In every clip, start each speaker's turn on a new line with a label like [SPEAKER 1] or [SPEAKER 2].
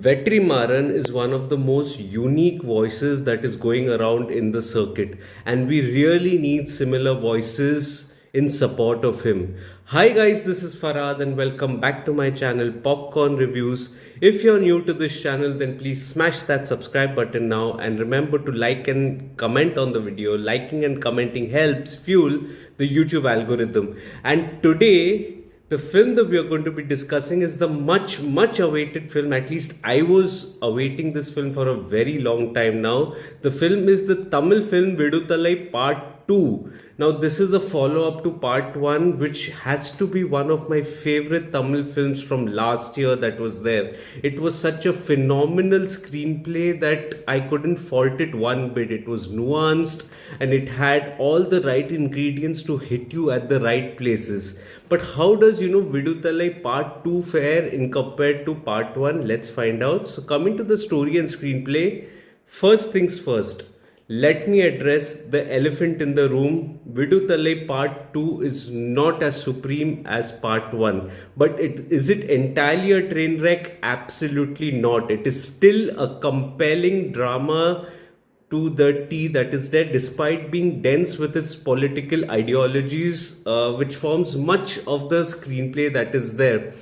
[SPEAKER 1] Vetri Maaran is one of the most unique voices that is going around in the circuit, and we really need similar voices in support of him. Hi guys, this is Farhad, and welcome back to my channel Popcorn Reviews. If you're new to this channel, then please smash that subscribe button now, and remember to like and comment on the video. Liking and commenting helps fuel the YouTube algorithm. And today, the film that we are going to be discussing is the much awaited film. At least I was awaiting this film for a very long time now. The film is the Tamil film Viduthalai Part 2. Now this is a follow up to Part 1, which has to be one of my favorite Tamil films from last year that was there. It was such a phenomenal screenplay that I couldn't fault it one bit. It was nuanced and it had all the right ingredients to hit you at the right places. But how does Viduthalai Part 2 fare in compared to Part 1? Let's find out. So coming to the story and screenplay, first things first, let me address the elephant in the room. Viduthalai Part 2 is not as supreme as Part 1. But is it entirely a train wreck? Absolutely not. It is still a compelling drama to the T that is there, despite being dense with its political ideologies, which forms much of the screenplay that is there.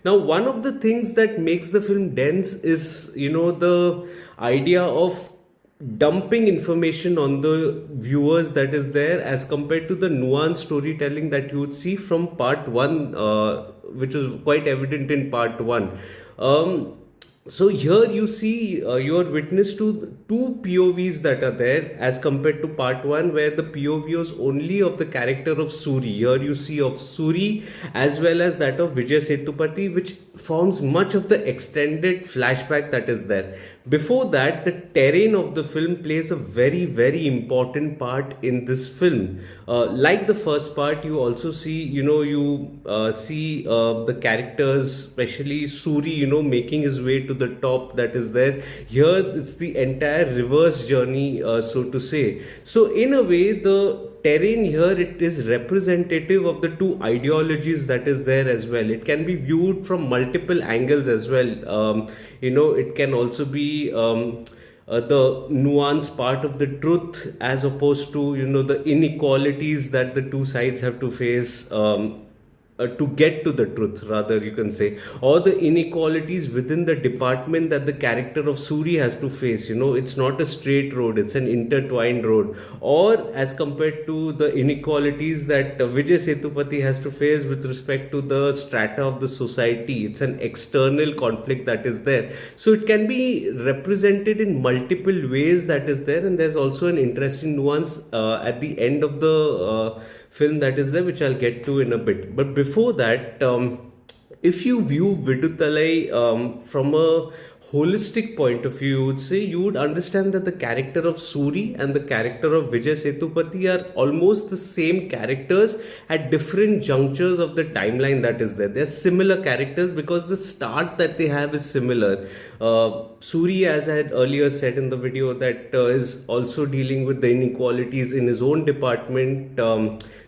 [SPEAKER 1] Now, one of the things that makes the film dense is, the idea of dumping information on the viewers that is there as compared to the nuanced storytelling that you would see from part 1, which was quite evident in part 1. So here you see, you are witness to two POVs that are there as compared to part 1, where the POV was only of the character of Soori. Here you see of Soori as well as that of Vijay Sethupathi, which forms much of the extended flashback that is there. Before that, the terrain of the film plays a very important part in this film. Like the first part, you also see, see the characters, especially Soori, making his way to the top that is there. Here, it's the entire reverse journey, so to say. So in a way, the terrain here, it is representative of the two ideologies that is there as well. It can be viewed from multiple angles as well. It can also be the nuanced part of the truth, as opposed to the inequalities that the two sides have to face, to get to the truth, rather you can say, or the inequalities within the department that the character of Soori has to face. It's not a straight road, it's an intertwined road. Or as compared to the inequalities that Vijay Sethupathi has to face with respect to the strata of the society, it's an external conflict that is there. So it can be represented in multiple ways that is there, and there's also an interesting nuance at the end of the film that is there, which I'll get to in a bit. But before that, if you view Viduthalai from a holistic point of view, you would understand that the character of Soori and the character of Vijay Sethupathi are almost the same characters at different junctures of the timeline that is there. They're similar characters because the start that they have is similar. Soori, as I had earlier said in the video, that is also dealing with the inequalities in his own department.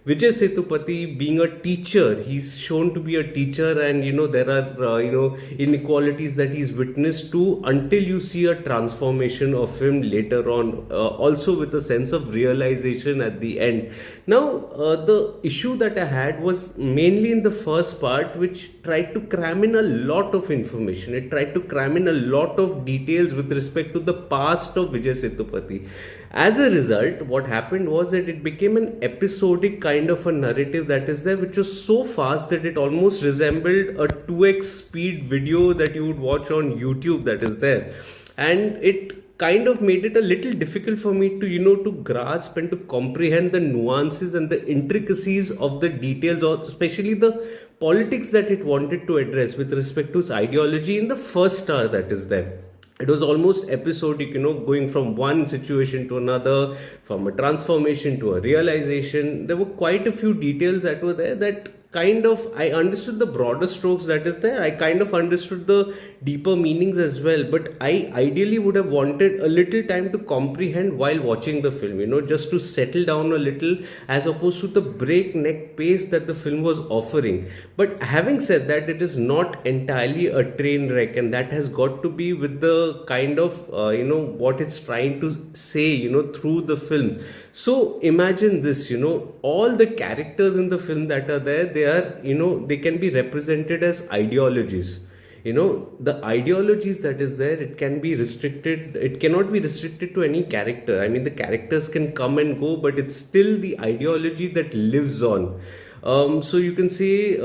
[SPEAKER 1] Vijay Sethupathi, being a teacher, he's shown to be a teacher, and there are inequalities that he's witnessed to until you see a transformation of him later on, also with a sense of realization at the end. Now, the issue that I had was mainly in the first part, which tried to cram in a lot of information. It tried to cram in a lot of details with respect to the past of Vijay Sethupathi. As a result, what happened was that it became an episodic kind of a narrative that is there, which was so fast that it almost resembled a 2x speed video that you would watch on YouTube that is there. And it kind of made it a little difficult for me to to grasp and to comprehend the nuances and the intricacies of the details, or especially the politics that it wanted to address with respect to its ideology in the first hour that is there. It was almost episodic, going from one situation to another, from a transformation to a realization. There were quite a few details that were there that I understood the broader strokes that is there. I kind of understood the deeper meanings as well, but I ideally would have wanted a little time to comprehend while watching the film, just to settle down a little, as opposed to the breakneck pace that the film was offering. But having said that, it is not entirely a train wreck, and that has got to be with the kind of what it's trying to say, through the film. So imagine this, all the characters in the film that are there, they are, they can be represented as ideologies. The ideologies that is there, it cannot be restricted to any character. I mean, the characters can come and go, but it's still the ideology that lives on. So you can say,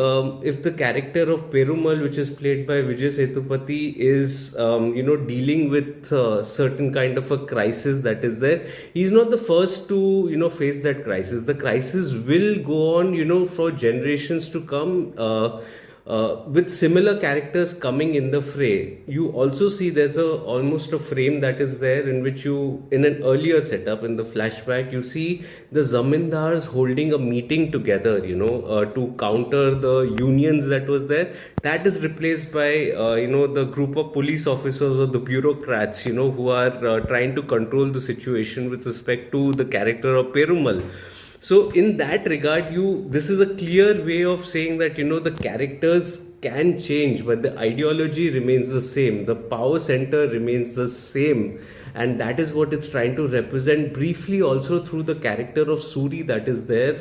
[SPEAKER 1] if the character of Perumal, which is played by Vijay Sethupathi, is dealing with certain kind of a crisis that is there, he's not the first to face that crisis. The crisis will go on for generations to come. With similar characters coming in the fray, you also see there's a almost a frame that is there in which you, in an earlier setup in the flashback, you see the zamindars holding a meeting together, to counter the unions that was there. That is replaced by the group of police officers or the bureaucrats, who are trying to control the situation with respect to the character of Perumal. So in that regard, this is a clear way of saying that the characters can change, but the ideology remains the same. The power center remains the same, and that is what it's trying to represent briefly also through the character of Soori that is there,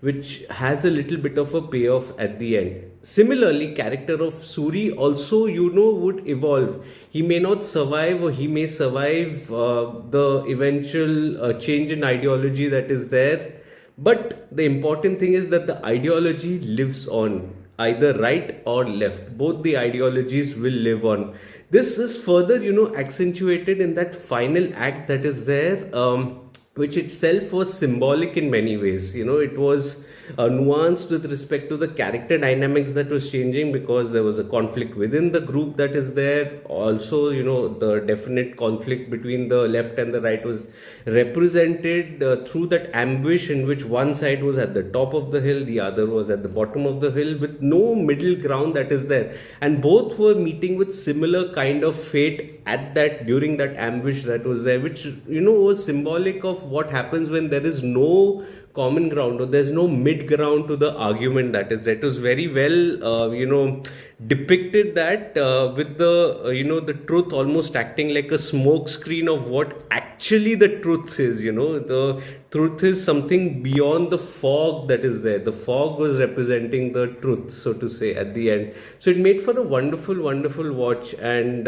[SPEAKER 1] which has a little bit of a payoff at the end. Similarly, character of Soori also would evolve. He may not survive, or he may survive the eventual change in ideology that is there, but the important thing is that the ideology lives on, either right or left. Both the ideologies will live on. This is further accentuated in that final act that is there, which itself was symbolic in many ways. It was nuanced with respect to the character dynamics that was changing, because there was a conflict within the group that is there. Also, the definite conflict between the left and the right was represented through that ambush in which one side was at the top of the hill, the other was at the bottom of the hill, with no middle ground that is there. And both were meeting with similar kind of fate during that ambush that was there, which was symbolic of what happens when there is no common ground, or there's no mid ground to the argument that is there. It was very well depicted that with the the truth almost acting like a smoke screen of what actually the truth is. The truth is something beyond the fog that is there. The fog was representing the truth, so to say, at the end. So it made for a wonderful watch. And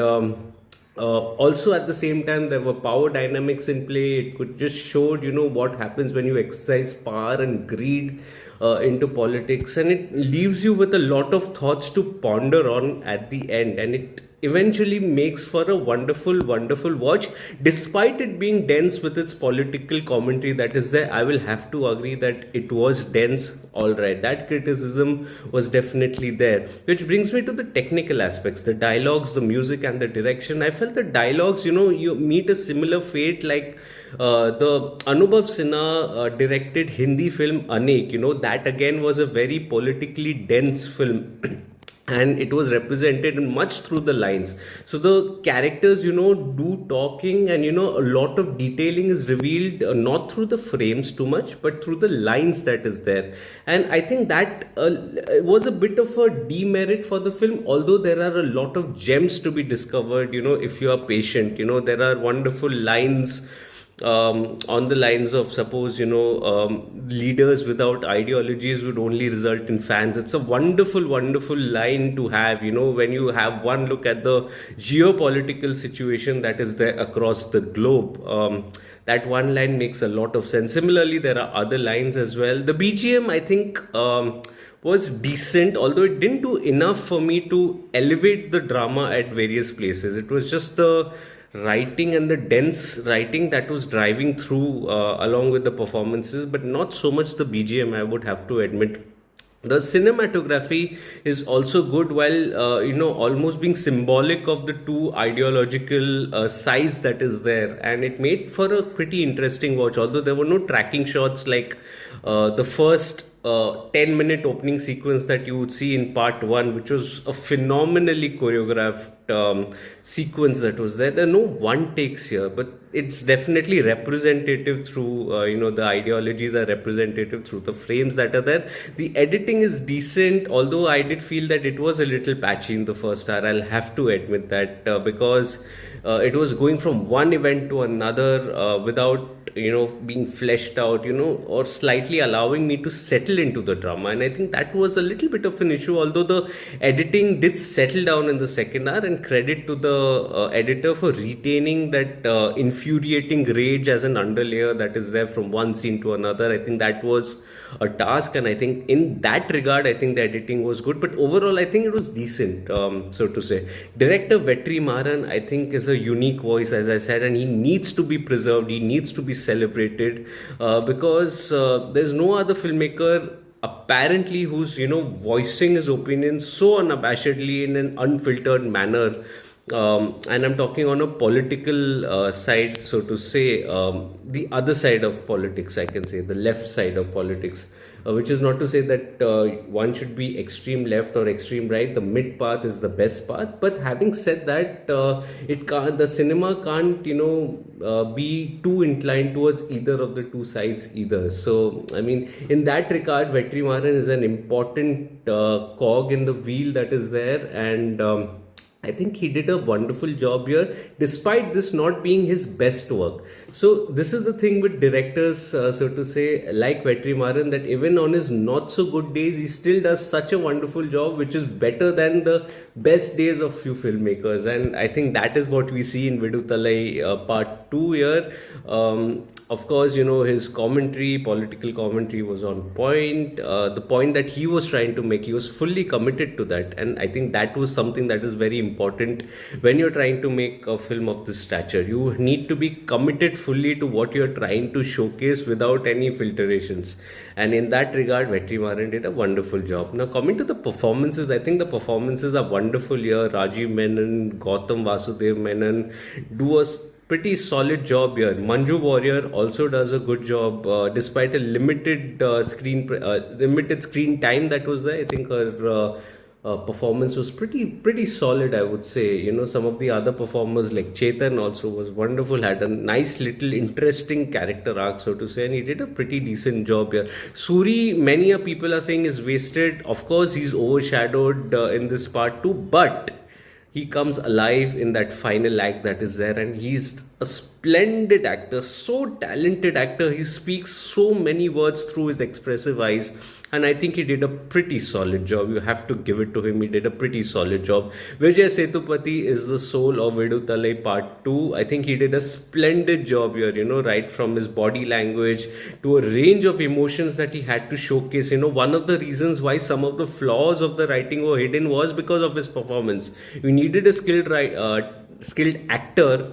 [SPEAKER 1] also at the same time, there were power dynamics in play. It could just showed what happens when you exercise power and greed into politics, and it leaves you with a lot of thoughts to ponder on at the end, and it eventually makes for a wonderful watch, despite it being dense with its political commentary that is there. I will have to agree that it was dense. All right, that criticism was definitely there, which brings me to the technical aspects, the dialogues, the music, and the direction. I felt the dialogues, you meet a similar fate like the Anubhav Sinha directed Hindi film Anek. That again was a very politically dense film. And it was represented much through the lines. So the characters do talking, and a lot of detailing is revealed, not through the frames too much, but through the lines that is there. And I think that was a bit of a demerit for the film, although there are a lot of gems to be discovered if you are patient. There are wonderful lines on the lines of, suppose leaders without ideologies would only result in fans. It's a wonderful line to have, when you have one look at the geopolitical situation that is there across the globe. That one line makes a lot of sense. Similarly, there are other lines as well. The BGM, I think, was decent, although it didn't do enough for me to elevate the drama at various places. It was just the writing and the dense writing that was driving through along with the performances, but not so much the BGM, I would have to admit. The cinematography is also good, while almost being symbolic of the two ideological sides that is there, and it made for a pretty interesting watch. Although there were no tracking shots like the first 10-minute opening sequence that you would see in part one, which was a phenomenally choreographed sequence that was there. There are no one takes here, but it's definitely representative through, the ideologies are representative through the frames that are there. The editing is decent, although I did feel that it was a little patchy in the first hour. I'll have to admit that because it was going from one event to another without being fleshed out, or slightly allowing me to settle into the drama. And I think that was a little bit of an issue, although the editing did settle down in the second hour. And credit to the editor for retaining that infuriating rage as an underlayer that is there from one scene to another. I think that was a task, and I think in that regard, I think the editing was good. But overall, I think it was decent, so to say. Director Vetri Maaran, I think, is a unique voice, as I said, and he needs to be preserved. He needs to be celebrated because there's no other filmmaker apparently who's voicing his opinions so unabashedly in an unfiltered manner, and I'm talking on a political side, so to say, the other side of politics, I can say, the left side of politics, which is not to say that one should be extreme left or extreme right. The mid path is the best path. But having said that, the cinema can't, be too inclined towards either of the two sides either. So, I mean, in that regard, Vetri Maaran is an important cog in the wheel that is there, and I think he did a wonderful job here, despite this not being his best work. So this is the thing with directors, so to say, like Vetri Maaran, that even on his not so good days, he still does such a wonderful job, which is better than the best days of few filmmakers. And I think that is what we see in Viduthalai part 2 here. Of course, his political commentary was on point. The point that he was trying to make, he was fully committed to that. And I think that was something that is very important when you're trying to make a film of this stature. You need to be committed fully to what you're trying to showcase without any filtrations. And in that regard, Vetri Maaran did a wonderful job. Now, coming to the performances, I think the performances are wonderful here. Rajiv Menon, Gautam Vasudev Menon do a pretty solid job here. Manju Warrior also does a good job, despite a limited screen time that was there. I think her performance was pretty solid, I would say. Some of the other performers like Chetan also was wonderful, had a nice little interesting character arc, so to say, and he did a pretty decent job here. Soori, many people are saying, is wasted. Of course, he's overshadowed in this part too, but he comes alive in that final act that is there, and he's a splendid actor, so talented actor. He speaks so many words through his expressive eyes, and I think he did a pretty solid job. You have to give it to him. He did a pretty solid job. Vijay Sethupathi is the soul of Viduthalai part 2. I think he did a splendid job here, right from his body language to a range of emotions that he had to showcase. One of the reasons why some of the flaws of the writing were hidden was because of his performance. You needed a skilled actor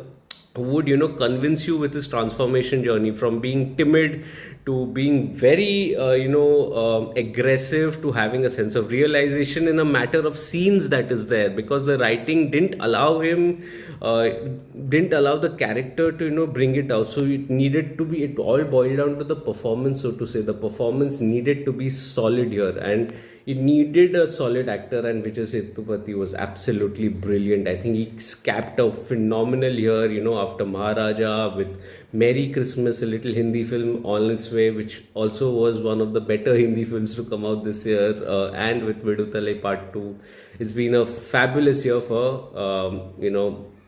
[SPEAKER 1] who would convince you with his transformation journey from being timid to being very aggressive, to having a sense of realization in a matter of scenes that is there, because the writing didn't allow the character to bring it out. So it all boiled down to the performance, so to say. The performance needed to be solid here, and it needed a solid actor, and Vijay Sethupathi was absolutely brilliant. I think he capped a phenomenal here, after Maharaja, with Merry Christmas, a little Hindi film on its way, which also was one of the better Hindi films to come out this year, and with Viduthalai Part 2. It's been a fabulous year for,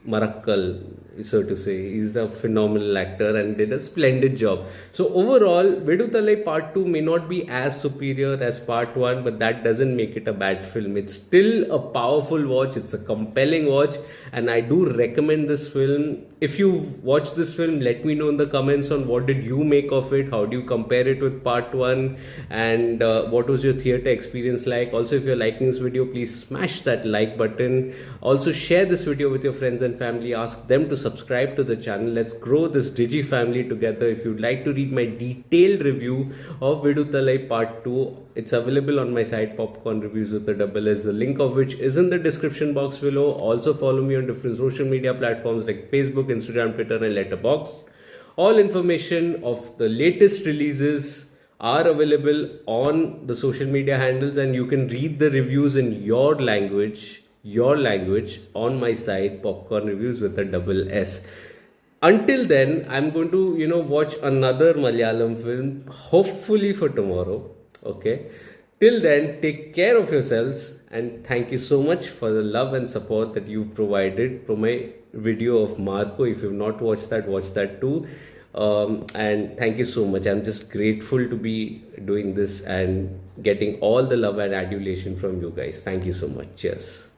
[SPEAKER 1] Marakkal, so to say. He's a phenomenal actor and did a splendid job. So overall, Viduthalai Part 2 may not be as superior as Part 1, but that doesn't make it a bad film. It's still a powerful watch. It's a compelling watch, and I do recommend this film. If you've watched this film, let me know in the comments on what did you make of it. How do you compare it with Part 1, and what was your theatre experience like? Also, if you're liking this video, please smash that like button. Also, share this video with your friends and family. Ask them to subscribe to the channel. Let's grow this Digi family together. If you'd like to read my detailed review of Viduthalai Part 2, it's available on my site, Popcorn Reviews with the double S, the link of which is in the description box below. Also follow me on different social media platforms like Facebook, Instagram, Twitter and Letterboxd. All information of the latest releases are available on the social media handles, and you can read the reviews in your language on my site, Popcorn Reviews with a double S. Until then, I'm going to watch another Malayalam film, hopefully for tomorrow. Okay, till then, take care of yourselves, and thank you so much for the love and support that you've provided for my video of Marco. If you've not watched that, watch that too. And thank you so much. I'm just grateful to be doing this and getting all the love and adulation from you guys. Thank you so much. Cheers.